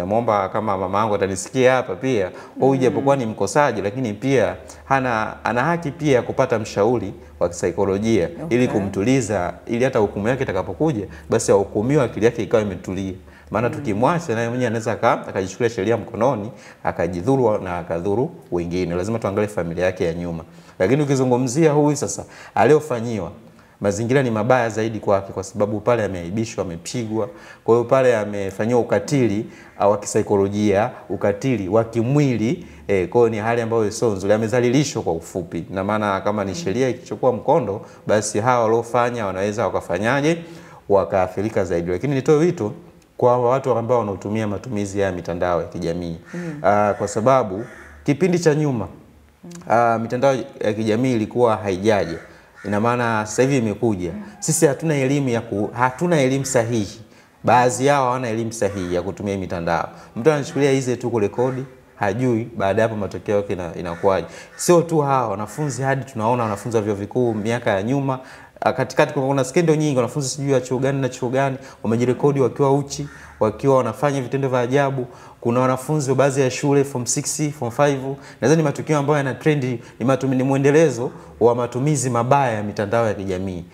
Namuomba kama mama yangu atanisikia hapa pia, huyu japokuwa ni mkosaji lakini pia ana haki pia kupata mshauri wa kisaikolojia ili kumtuliza, ili hata hukumu yake itakapokuja basi ahukumiwe akili yake ikawa imetulia. Maana tukimwacha naye mwenyewe anaweza akajichukulia sheria mkononi, akajidhuru na akadhuru wengine. Lazima tuangalie familia yake ya nyuma. Lakini ukizungumzia huyu sasa aliofanyiwa, mazingira ni mabaya zaidi kwake kwa sababu pale ameaibishwa, amepigwa. Kwa hiyo pale amefanyiwa ukatili wa kisaikolojia, ukatili wa kimwili. Kwa hiyo ni hali ambayo sio nzuri, amezalilishwa kwa ufupi. Na maana kama ni sheria ikichukua mkondo, basi hawa waliofanya wanaweza wakafanyaje, wakaathirika zaidi. Lakini nitoe wito kwa watu ambao wanatumia matumizi ya mitandao ya kijamii. Kwa sababu kipindi cha nyuma mitandao ya kijamii ilikuwa haijaje. Ina maana sasa hivi imekuja. Sisi hatuna elimu sahihi. Baadhi yao hawana elimu sahihi ya kutumia mitandao. Mtu anachukulia hizi tu kurekodi, hajui baada hapo matokeo yake inakuwaje. Sio tu hawa wanafunzi, hadi tunaona wanafunzi wa vyuo vikuu miaka ya nyuma katikati kuna skendo nyingi, wanafunzi sijui ya chuo gani na chuo gani wamejirekodi wakiwa uchi, wakiwa wanafanya vitendo vya ajabu. Kuna wanafunzi wa baadhi ya shule form 6, form 5. Nadhani matukio ambayo yana trend ni muendelezo wa matumizi mabaya ya mitandao ya kijamii.